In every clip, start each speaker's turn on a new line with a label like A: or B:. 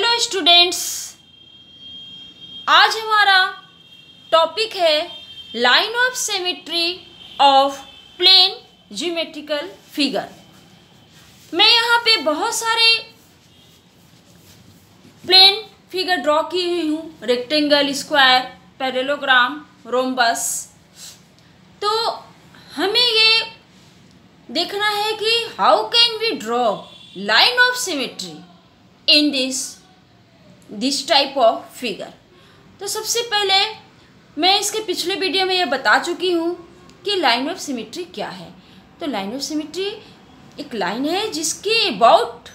A: Hello students, आज हमारा topic है line of symmetry of plane geometrical figure. मैं यहाँ पे बहुत सारे प्लेन फिगर ड्रॉ की हुई हूँ, रेक्टेंगल, स्क्वायर, पैरेललोग्राम, रोम्बस। तो हमें ये देखना है कि how can we draw line of symmetry in this type of figure. तो सबसे पहले मैं इसके पिछले वीडियो में ये बता चुकी हूँ कि लाइन ऑफ सिमेट्री क्या है। तो लाइन ऑफ सिमेट्री एक लाइन है जिसके अबाउट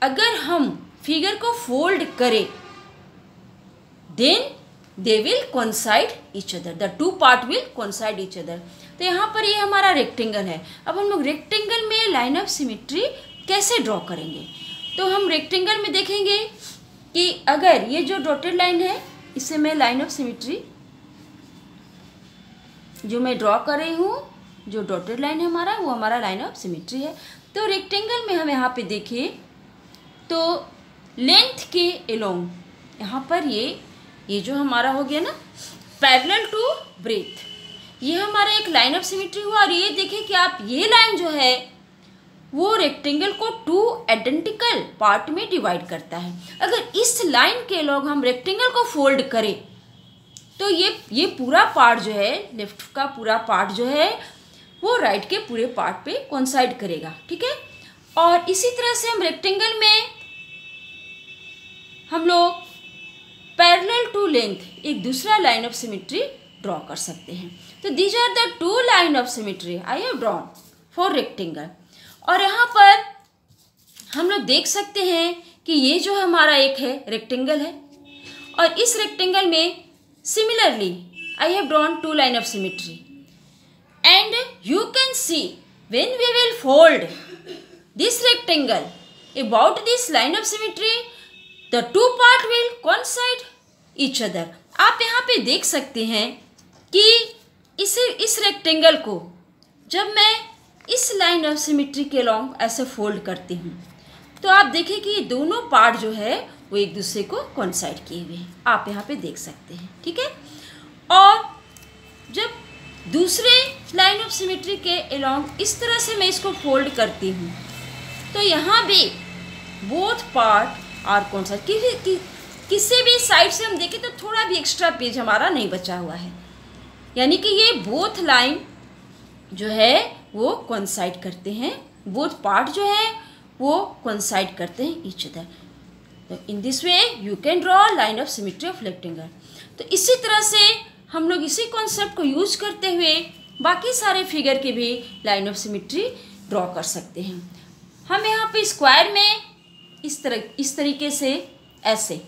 A: अगर हम फिगर को फोल्ड करें then they will coincide each other, the two part will coincide each other. तो यहाँ पर ये हमारा रेक्टेंगल है। अब हम लोग रेक्टेंगल में लाइन ऑफ सिमेट्री कैसे ड्रॉ करेंगे। तो हम रेक्टेंगल में देखेंगे कि अगर ये जो डॉटेड लाइन है इसे मैं लाइन ऑफ सिमेट्री जो मैं ड्रॉ कर रही हूँ, जो डॉटेड लाइन है हमारा, वो हमारा लाइन ऑफ सिमेट्री है। तो रेक्टेंगल में हम यहाँ पे देखें तो लेंथ के अलोंग यहाँ पर ये जो हमारा हो गया ना पैरेलल टू ब्रेथ, ये हमारा एक लाइन ऑफ सिमेट्री हुआ। और ये देखें कि आप ये लाइन जो है वो रेक्टेंगल को टू आइडेंटिकल पार्ट में डिवाइड करता है। अगर इस लाइन के अलोंग हम रेक्टेंगल को फोल्ड करें तो ये पूरा पार्ट जो है, लेफ्ट का पूरा पार्ट जो है वो राइट के पूरे पार्ट पे कोइंसाइड करेगा, ठीक है। और इसी तरह से हम रेक्टेंगल में हम लोग पैरेलल टू लेंथ एक दूसरा लाइन ऑफ सिमेट्री ड्रॉ कर सकते हैं। तो these are the two line of symmetry I have drawn for rectangle. और यहाँ पर हम लोग देख सकते हैं कि ये जो हमारा एक है रेक्टेंगल है और इस रेक्टेंगल में similarly I have drawn two line of symmetry and you can see when we will fold this rectangle about this line of symmetry the two part will coincide each other. आप यहाँ पे देख सकते हैं कि इस rectangle को जब मैं इस लाइन ऑफ सिमेट्री के अलोंग ऐसे फोल्ड करती हूँ तो आप देखें कि ये दोनों पार्ट जो है वो एक दूसरे को कोइंसाइड किए हुए हैं, आप यहाँ पे देख सकते हैं, ठीक है। और जब दूसरे लाइन ऑफ सिमेट्री के अलोंग इस तरह से मैं इसको फोल्ड करती हूँ तो यहाँ भी बोथ पार्ट आर कोइंसाइड। किसी भी साइड से हम देखें तो थोड़ा भी एक्स्ट्रा पेज हमारा नहीं बचा हुआ है, यानी कि ये बोथ लाइन जो है वो कोइंसाइड करते हैं, बोथ पार्ट जो है वो कोइंसाइड करते हैं ईच अदर। तो in this way you can draw line of symmetry of rectangle. तो इसी तरह से हम लोग इसी कॉन्सेप्ट को यूज करते हुए बाकी सारे फिगर के भी लाइन ऑफ सिमेट्री ड्रॉ कर सकते हैं। हम यहाँ पे स्क्वायर में इस तरीके से ऐसे,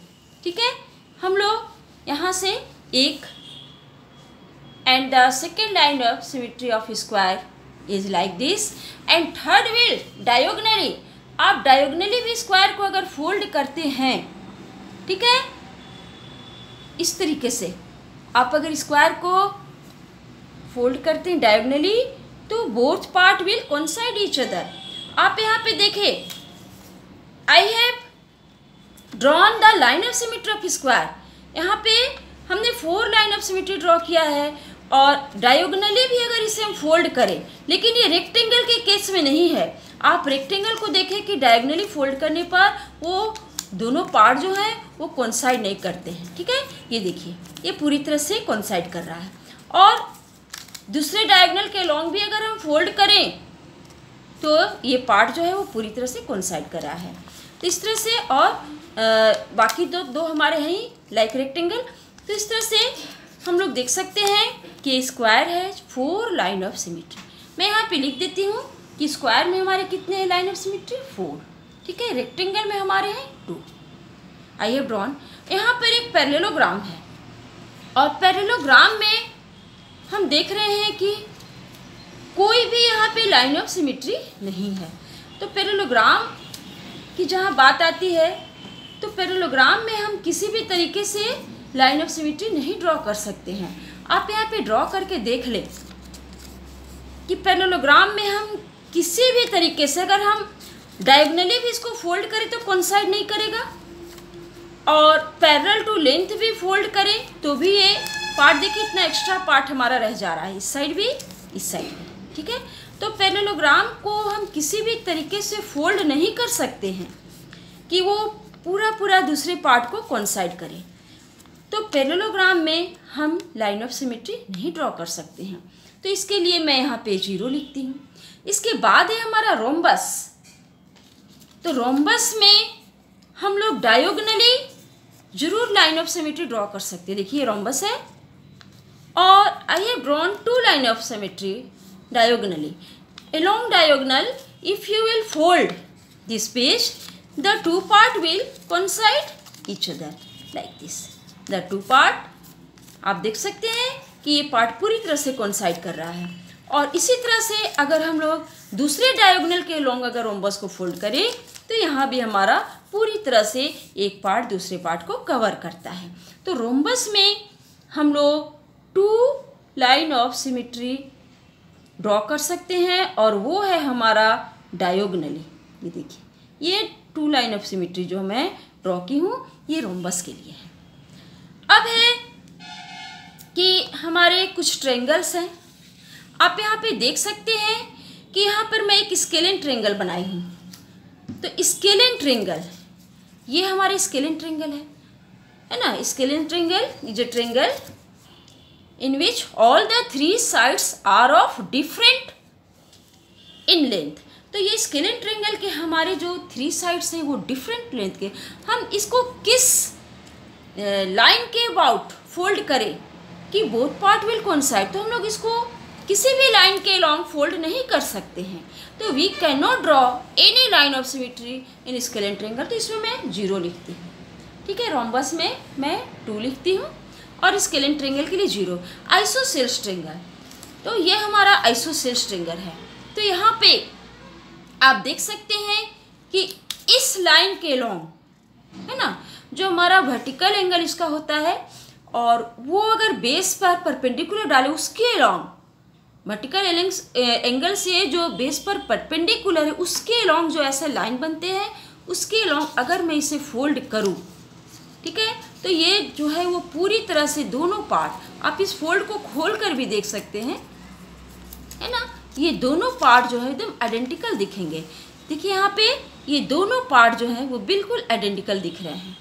A: ठीक है, हम लोग यहाँ से एक and the second line of symmetry of square is like this and third will diagonally। आप diagonally भी स्क्वायर को अगर फोल्ड करते हैं, ठीक है, इस तरीके से आप अगर स्क्वायर को फोल्ड करते हैं diagonally तो both part will coincide each other. आप यहाँ पे देखें I have drawn the line of symmetry of square। यहाँ पे हमने 4 लाइन ऑफ सिमेट्री ड्रॉ किया है और डायगोनली भी अगर इसे हम फोल्ड करें, लेकिन ये रेक्टेंगल के केस में नहीं है। आप रेक्टेंगल को देखें कि डायगोनली फोल्ड करने पर वो दोनों पार्ट जो है वो कोइंसाइड नहीं करते हैं, ठीक है। ये देखिए ये पूरी तरह से कोइंसाइड कर रहा है। और दूसरे डायगोनल के लॉन्ग भी अगर हम फोल्ड करें तो ये पार्ट जो है वो पूरी तरह से कोइंसाइड कर रहा है। तो इस तरह से और बाकी दो हमारे हैं ही लाइक रेक्टेंगल। तो इस तरह से हम लोग देख सकते हैं कि स्क्वायर है 4 लाइन ऑफ सिमेट्री। मैं यहाँ पे लिख देती हूँ कि स्क्वायर में हमारे कितने हैं लाइन ऑफ सिमेट्री 4, ठीक है। रेक्टेंगल में हमारे हैं 2। आई हैव ड्रॉन। यहाँ पर एक पैरेललोग्राम है और पैरेललोग्राम में हम देख रहे हैं कि कोई भी यहाँ पे लाइन ऑफ सिमेट्री नहीं है। तो पैरेललोग्राम की जहाँ बात आती है तो पैरेललोग्राम में हम किसी भी तरीके से लाइन ऑफ सिमेट्री नहीं ड्रॉ कर सकते हैं। आप यहाँ पे ड्रॉ करके देख लें कि पैरेललोग्राम में हम किसी भी तरीके से अगर हम डायगोनली भी इसको फोल्ड करें तो कोइंसाइड नहीं करेगा, और पैरेलल टू लेंथ भी फोल्ड करें तो भी ये पार्ट, देखिए इतना एक्स्ट्रा पार्ट हमारा रह जा रहा है, इस साइड भी इस साइड भी, ठीक है। तो पैरेललोग्राम को हम किसी भी तरीके से फोल्ड नहीं कर सकते हैं कि वो पूरा दूसरे पार्ट को कोइंसाइड करे। तो पैरेललोग्राम में हम लाइन ऑफ सिमेट्री नहीं ड्रॉ कर सकते हैं, तो इसके लिए मैं यहाँ पे 0 लिखती हूँ। इसके बाद है हमारा रोम्बस। तो रोम्बस में हम लोग डायगोनली जरूर लाइन ऑफ सिमेट्री ड्रॉ कर सकते हैं। देखिए रोम्बस है और आई have drawn 2 line of symmetry diagonally. Along diagonal, if you will fold this page, the two part will coincide each other like this. The two part, आप देख सकते हैं कि ये पार्ट पूरी तरह से coincide कर रहा है। और इसी तरह से अगर हम लोग दूसरे diagonal के along अगर रोम्बस को फोल्ड करें तो यहाँ भी हमारा पूरी तरह से एक पार्ट दूसरे पार्ट को कवर करता है। तो रोम्बस में हम लोग 2 लाइन ऑफ सिमेट्री ड्रॉ कर सकते हैं और वो है हमारा डायगोनली। ये देखिए ये 2 लाइन ऑफ सिमेट्री जो मैं ड्रॉ की हूँ ये रोम्बस के लिए है। अब है कि हमारे कुछ ट्रायंगल्स हैं। आप यहाँ पे देख सकते हैं कि यहाँ पर मैं एक स्केलेन ट्रायंगल बनाई हूँ। तो स्केलेन ट्रायंगल, ये हमारे स्केलेन ट्रायंगल है ना। Scalene triangle is a triangle in which all the 3 sides are of different in length। तो ये स्केलेन ट्रायंगल के हमारे जो 3 साइड्स हैं वो डिफरेंट लेंथ के, हम इसको किस लाइन के अबाउट फोल्ड करें कि बोथ पार्ट विल कोइंसाइड। तो हम लोग इसको किसी भी लाइन के लॉन्ग फोल्ड नहीं कर सकते हैं। तो we can not draw any line of symmetry in scalene triangle. तो इसमें मैं 0 लिखती हूँ, ठीक है। रोम्बस में मैं 2 लिखती हूँ और स्केलेन ट्रायंगल के लिए 0। आइसोसेल्स ट्रायंगल, तो ये हमारा आइसोसेल्स ट्रायंगल है। तो यहाँ पे आप देख सकते हैं कि इस लाइन के लॉन्ग है ना, जो हमारा वर्टिकल एंगल इसका होता है और वो अगर बेस पर परपेंडिकुलर डाले उसके लॉन्ग, वर्टिकल एंगल से जो बेस पर परपेंडिकुलर है उसके लॉन्ग जो ऐसे लाइन बनते हैं उसके लॉन्ग अगर मैं इसे फोल्ड करूँ, ठीक है, तो ये जो है वो पूरी तरह से दोनों पार्ट, आप इस फोल्ड को खोल कर भी देख सकते हैं है ना, ये दोनों पार्ट जो है एकदम आइडेंटिकल दिखेंगे। देखिए यहाँ पे ये दोनों पार्ट जो है वो बिल्कुल आइडेंटिकल दिख रहे हैं।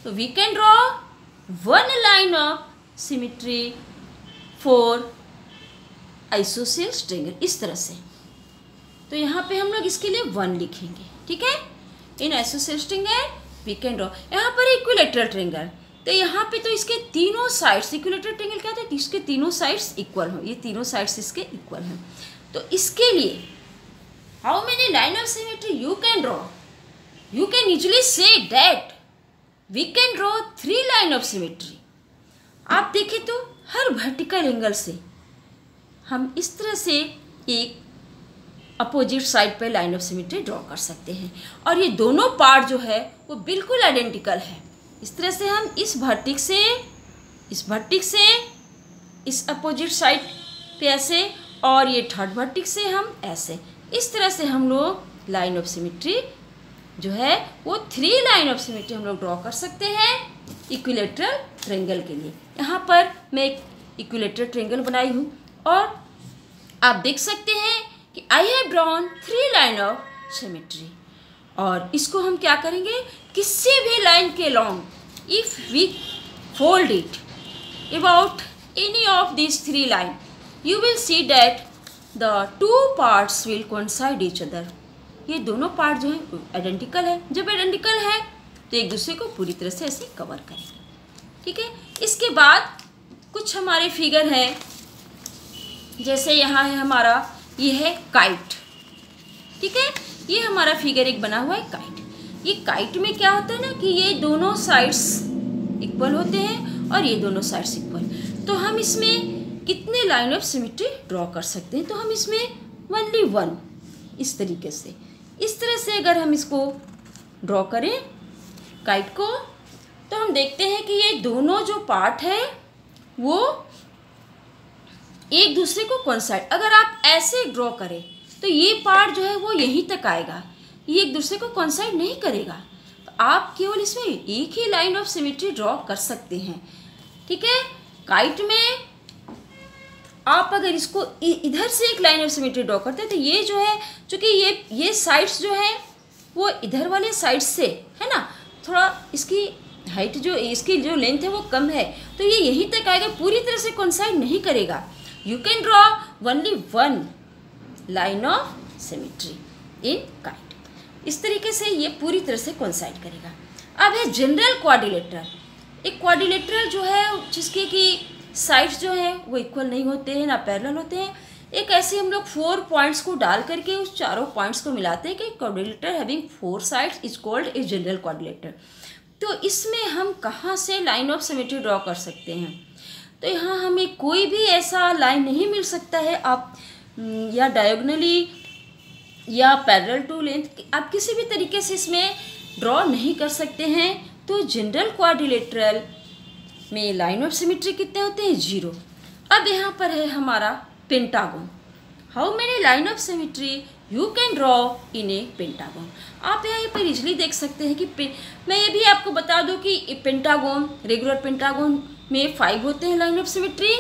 A: तो we can draw 1 line of symmetry for isosceles triangle इस तरह से। तो यहाँ पे हम लोग इसके लिए 1 लिखेंगे, ठीक है। In isosceles triangle we can draw. यहाँ पर इक्विलैटरल ट्रायंगल, तो यहाँ पे तो इसके तीनों साइड्स, इक्विलैटरल ट्रायंगल क्या होता है, इसके तीनों साइड्स इक्वल हो, ये तीनों साइड्स इसके इक्वल हैं। तो इसके लिए how many line of symmetry you can draw, you can easily see that we can draw 3 line of symmetry. आप देखें तो हर वर्टिकल एंगल से हम इस तरह से एक अपोजिट साइड पे लाइन ऑफ सिमेट्री ड्रॉ कर सकते हैं। और ये दोनों पार्ट जो है वो बिल्कुल आइडेंटिकल है। इस तरह से हम इस वर्टिक्स से इस अपोजिट साइड पे ऐसे, और ये थर्ड वर्टिक्स से हम ऐसे, इस तरह से हम लोग लाइन ऑफ सिमेट्री जो है वो 3 लाइन ऑफ सिमेट्री हम लोग ड्रॉ कर सकते हैं इक्विलैटरल ट्रायंगल के लिए। यहाँ पर मैं एक इक्विलैटरल ट्रायंगल बनाई हूँ और आप देख सकते हैं कि I have drawn 3 line of symmetry. और इसको हम क्या करेंगे, किसी भी लाइन के long if we fold it about any of this 3 line you will see that the 2 parts will coincide each other। ये दोनों पार्ट जो है आइडेंटिकल है। जब आइडेंटिकल है तो एक दूसरे को पूरी तरह से ऐसे कवर करेंगे, ठीक है। इसके बाद कुछ हमारे फिगर है, जैसे यहाँ है हमारा, ये है काइट, ठीक है। ये हमारा फिगर एक बना हुआ है काइट। ये काइट में क्या होता है ना कि ये दोनों साइड्स इक्वल होते हैं और ये दोनों साइड्स इक्वल। तो हम इसमें कितने लाइन ऑफ सिमेट्री ड्रॉ कर सकते हैं, तो हम इसमें ओनली 1 इस तरीके से, इस तरह से अगर हम इसको ड्रॉ करें काइट को, तो हम देखते हैं कि ये दोनों जो पार्ट है वो एक दूसरे को कोइंसाइड, अगर आप ऐसे ड्रॉ करें तो ये पार्ट जो है वो यहीं तक आएगा, ये एक दूसरे को कोइंसाइड नहीं करेगा। तो आप केवल इसमें एक ही लाइन ऑफ सिमेट्री ड्रॉ कर सकते हैं। ठीक है, काइट में आप अगर इसको इधर से एक लाइन ऑफ सिमेट्री ड्रॉ करते हैं तो ये जो है, चूँकि ये साइड्स जो हैं वो इधर वाले साइड से है ना, थोड़ा इसकी हाइट जो इसकी जो लेंथ है वो कम है, तो ये यहीं तक आएगा, पूरी तरह से कोइंसाइड नहीं करेगा। You can draw only one line of symmetry in kite. इस तरीके से ये पूरी तरह से कोइंसाइड करेगा। अब है जनरल क्वाड्रिलेटरल। एक क्वाड्रिलेटरल जो है जिसके कि साइड्स जो हैं वो इक्वल नहीं होते हैं ना पैरेलल होते हैं, एक ऐसे हम लोग 4 पॉइंट्स को डाल करके उस चारों पॉइंट्स को मिलाते हैं कि quadrilateral having 4 sides is called a general quadrilateral. तो इसमें हम कहाँ से लाइन ऑफ सिमेट्री ड्रॉ कर सकते हैं? तो यहाँ हमें कोई भी ऐसा लाइन नहीं मिल सकता है, आप या डायगोनली या पैरेलल टू लेंथ, आप किसी भी तरीके से इसमें ड्रॉ नहीं कर सकते हैं। तो जनरल क्वाड्रिलेटरल में लाइन ऑफ सिमेट्री कितने होते हैं? 0। अब यहाँ पर है हमारा pentagon. How many line of symmetry you can draw in A pentagon? आप यहाँ पर इजली देख सकते हैं कि मैं ये भी आपको बता दूँ कि पेंटागन, रेगुलर पेंटागन में 5 होते हैं line of symmetry,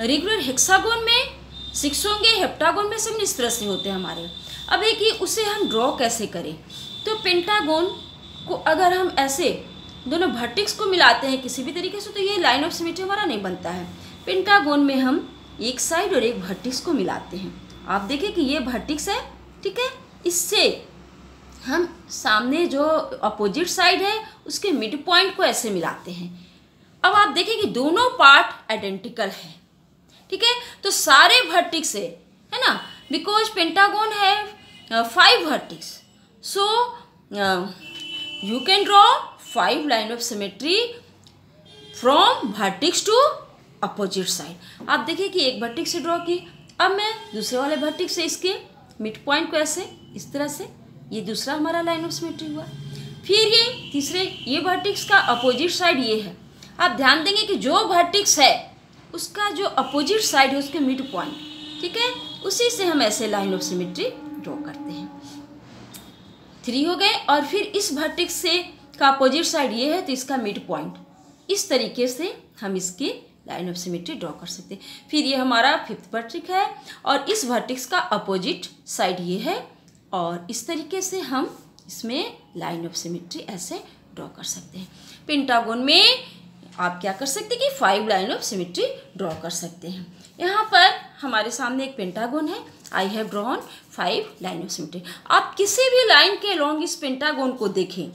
A: regular hexagon में 6 होंगे, हेप्टागन में सब इस तरह से होते हैं हमारे। अब है कि उसे हम ड्रॉ कैसे करें? तो पेंटागन को अगर हम ऐसे दोनों वर्टेक्स को मिलाते हैं किसी भी तरीके से तो ये लाइन ऑफ सिमेट्री हमारा नहीं बनता है। पेंटागन में हम एक साइड और एक वर्टेक्स को मिलाते हैं। आप देखें कि ये वर्टेक्स है, ठीक है, इससे हम सामने जो अपोजिट साइड है उसके मिड पॉइंट को ऐसे मिलाते हैं। अब आप देखें कि दोनों पार्ट आइडेंटिकल है, ठीक है, तो सारे वर्टेक्स है ना, बिकॉज पेंटागन है 5 vertex, so you can draw 5 line of symmetry from vertex to opposite side. आप देखिए कि एक वर्टेक्स से ड्रॉ की, अब मैं दूसरे वाले वर्टेक्स से इसके मिड पॉइंट को ऐसे इस तरह से, ये दूसरा हमारा लाइन ऑफ सिमेट्री हुआ। फिर ये तीसरे, ये वर्टेक्स का अपोजिट साइड ये है। आप ध्यान देंगे कि जो वर्टेक्स है उसका जो अपोजिट साइड है उसके मिड पॉइंट, ठीक है, उसी से हम ऐसे लाइन ऑफ सिमेट्री ड्रॉ करते हैं। 3 हो गए, और फिर इस वर्टेक्स से का अपोजिट साइड ये है तो इसका मिड पॉइंट, इस तरीके से हम इसकी लाइन ऑफ सिमेट्री ड्रॉ कर सकते हैं। फिर ये हमारा 5th वर्टेक्स है और इस वर्टेक्स का अपोजिट साइड ये है, और इस तरीके से हम इसमें लाइन ऑफ सिमेट्री ऐसे ड्रॉ कर सकते हैं। पेंटागन में आप क्या कर सकते हैं कि 5 लाइन ऑफ सिमेट्री ड्रॉ कर सकते हैं। यहाँ पर हमारे सामने एक पेंटागन है, आई have drawn 5 line of symmetry. आप किसी भी लाइन के अलोंग इस पेंटागन को देखें,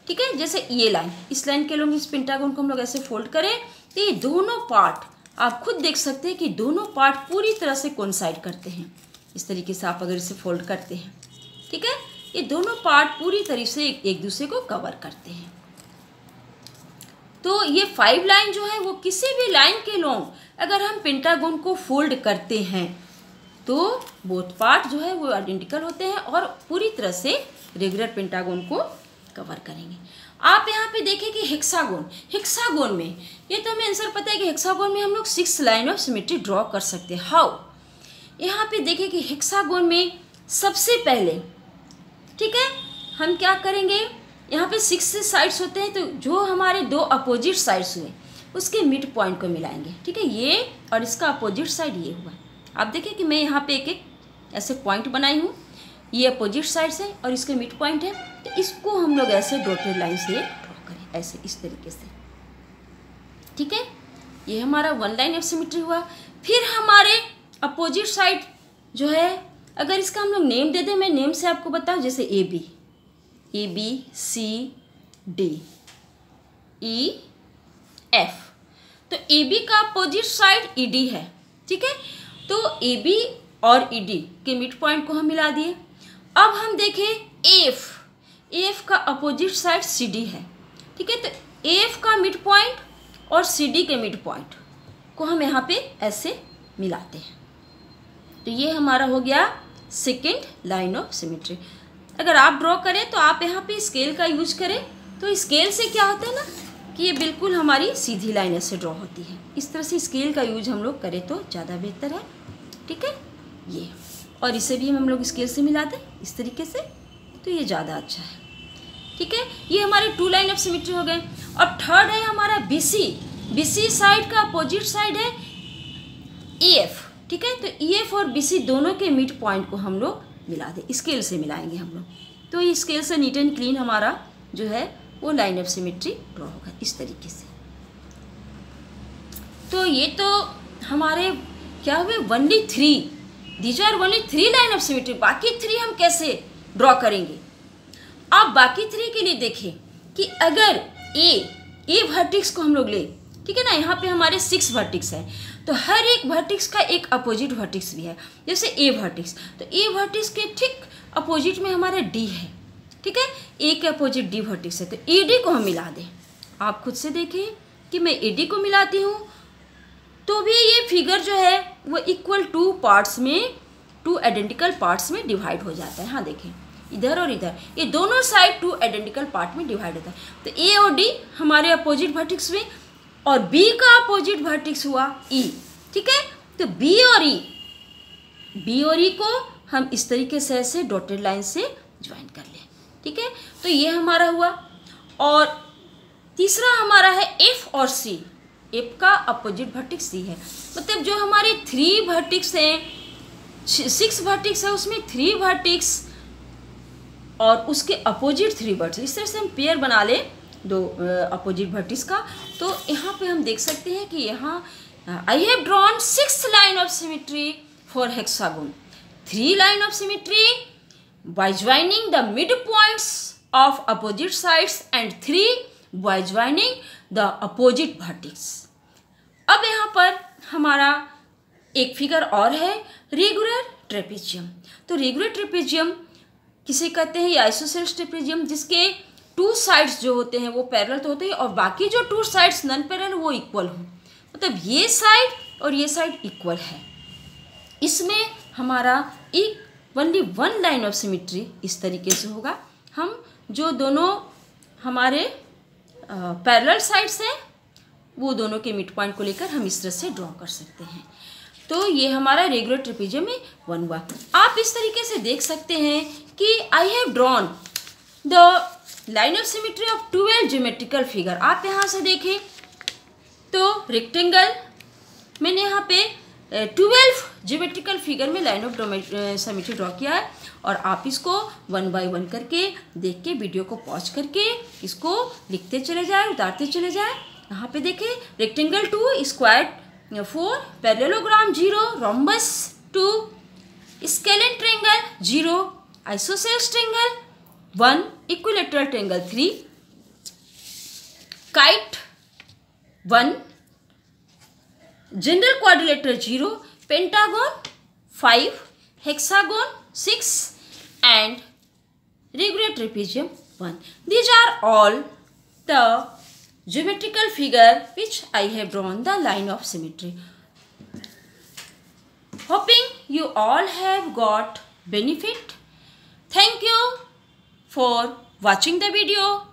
A: ठीक है, जैसे ये लाइन, इस लाइन के अलोंग इस पेंटागन को हम लोग ऐसे फोल्ड करें तो ये दोनों पार्ट आप खुद देख सकते हैं कि दोनों पार्ट पूरी तरह से कोइंसाइड करते हैं। इस तरीके से आप अगर इसे फोल्ड करते हैं, ठीक है, ये दोनों पार्ट पूरी तरह से एक दूसरे को कवर करते हैं। तो ये 5 लाइन जो है वो किसी भी लाइन के अलोंग अगर हम पेंटागन को फोल्ड करते हैं तो बोथ पार्ट जो है वो आइडेंटिकल होते हैं और पूरी तरह से रेगुलर पेंटागन को कवर करेंगे। आप यहाँ पे देखें कि हेक्सागन में, ये तो हमें आंसर पता है कि हेक्सागन में हम लोग 6 लाइन ऑफ सिमेट्री ड्रॉ कर सकते हैं। हाउ? यहाँ पे देखें कि हेक्सागन में सबसे पहले, ठीक है, हम क्या करेंगे, यहाँ पे 6 साइड्स होते हैं तो जो हमारे 2 अपोजिट साइड्स हुए उसके मिड पॉइंट को मिलाएंगे, ठीक है, ये और इसका अपोजिट साइड ये हुआ। आप देखिए कि मैं यहाँ पे एक एक ऐसे पॉइंट बनाई हूँ, ये अपोजिट साइड्स है और इसके मिड पॉइंट है, तो इसको हम लोग ऐसे डॉटेड लाइन से ड्रॉ करें, ऐसे इस तरीके से, ठीक है, ये हमारा 1 लाइन ऑफ सिमेट्री हुआ। फिर हमारे अपोजिट साइड जो है, अगर इसका हम लोग नेम दे दें, मैं नेम से आपको बताऊँ, जैसे A B C D E F, तो ए बी का अपोजिट साइड ई डी है, ठीक है, तो ए बी और ई डी के मिड पॉइंट को हम मिला दिए। अब हम देखें एफ का अपोजिट साइड सी डी है, ठीक है, तो एफ का मिड पॉइंट और सी डी के मिड पॉइंट को हम यहाँ पे ऐसे मिलाते हैं, तो ये हमारा हो गया 2nd लाइन ऑफ सिमेट्री। अगर आप ड्रॉ करें तो आप यहाँ पे स्केल का यूज करें, तो स्केल से क्या होता है ना कि ये बिल्कुल हमारी सीधी लाइन ऐसे ड्रॉ होती है। इस तरह से स्केल का यूज हम लोग करें तो ज़्यादा बेहतर है, ठीक है, ये, और इसे भी हम लोग स्केल से मिला दें इस तरीके से, तो ये ज़्यादा अच्छा है। ठीक है, ये हमारे टू लाइन ऑफ सिमेट्री हो गए। और थर्ड है हमारा BC। BC साइड का अपोजिट साइड है EF, ठीक है। तो EF और BC दोनों के मिड पॉइंट को हम लोग मिला दें, स्केल से मिलाएंगे हम लोग। तो ये स्केल से नीट एंड क्लीन हमारा जो है वो लाइन ऑफ सिमेट्री ड्रॉ होगा इस तरीके से। तो ये तो हमारे क्या हुए only 3, these are only 3 line of symmetry. बाकी 3 हम कैसे ड्रॉ करेंगे? आप बाकी 3 के लिए देखें कि अगर ए वर्टेक्स को हम लोग ले, ठीक है ना, यहाँ पे हमारे 6 वर्टेक्स है, तो हर एक वर्टेक्स का एक अपोजिट वर्टेक्स भी है। जैसे ए वर्टेक्स, तो ए वर्टेक्स के ठीक अपोजिट में हमारा डी है, ठीक है, ए के अपोजिट डी वर्टेक्स है, तो ए डी को हम मिला दें। आप खुद से देखें कि मैं ए डी को मिलाती हूँ तो भी ये फिगर जो है वो इक्वल 2 पार्ट्स में, 2 आइडेंटिकल पार्ट्स में डिवाइड हो जाता है। हाँ देखें, इधर और इधर ये दोनों साइड 2 आइडेंटिकल पार्ट में डिवाइड होता है। तो ए और डी हमारे अपोजिट वर्टेक्स में, और बी का अपोजिट वर्टेक्स हुआ ई, ठीक है। तो बी और ई को हम इस तरीके से ऐसे डॉटेड लाइन से ज्वाइन कर लें, ठीक है। तो ये हमारा हुआ। और तीसरा हमारा है एफ और सी। एफ का अपोजिट वर्टेक्स सी है, मतलब जो हमारे 3 वर्टेक्स हैं, 6 वर्टेक्स है, उसमें 3 वर्टेक्स और उसके अपोजिट 3 वर्टेक्स, इस तरह से हम पेयर बना लें 2 अपोजिट वर्टेक्स का। तो यहाँ पे हम देख सकते हैं कि यहाँ आई have drawn 6 line of symmetry for hexagon, 3 line of symmetry by joining the midpoints of opposite sides and 3 by joining the opposite vertex। अब यहाँ पर हमारा एक फिगर और है रेगुलर ट्रेपेजियम। तो रेगुलर ट्रेपेजियम किसे कहते हैं? ये आइसोसेलेस ट्रेपेजियम, जिसके 2 साइड्स जो होते हैं वो पैरेलल तो होते हैं और बाकी जो 2 साइड्स नॉन पैरेलल वो इक्वल हो, मतलब ये साइड और ये साइड इक्वल है। इसमें हमारा एक ओनली 1 लाइन ऑफ सिमेट्री इस तरीके से होगा। हम जो दोनों हमारे पैरेलल साइड्स हैं वो दोनों के मिड पॉइंट को लेकर हम इस तरह से ड्रॉ कर सकते हैं। तो ये हमारा रेगुलर ट्रेपेजियम में 1 हुआ। आप इस तरीके से देख सकते हैं कि I have drawn the line of symmetry of 12 geometrical figure. आप यहाँ से देखें तो रेक्टेंगल मैंने यहाँ पे 12 ज्योमेट्रिकल फिगर में लाइन ऑफ सिमेट्री ड्रॉ किया है। और आप इसको 1 बाय 1 करके देख के वीडियो को पॉज करके इसको लिखते चले जाए, उतारते चले जाए। यहाँ पे देखें rectangle 2, square 4, parallelogram 0, rhombus 2, scalene triangle 0, isosceles triangle 1, equilateral triangle 3, kite 1, general quadrilateral 0, pentagon 5, hexagon 6 and regular trapezium 1. These are all the geometrical figure which I have drawn the line of symmetry. Hoping you all have got benefit. Thank you for watching the video.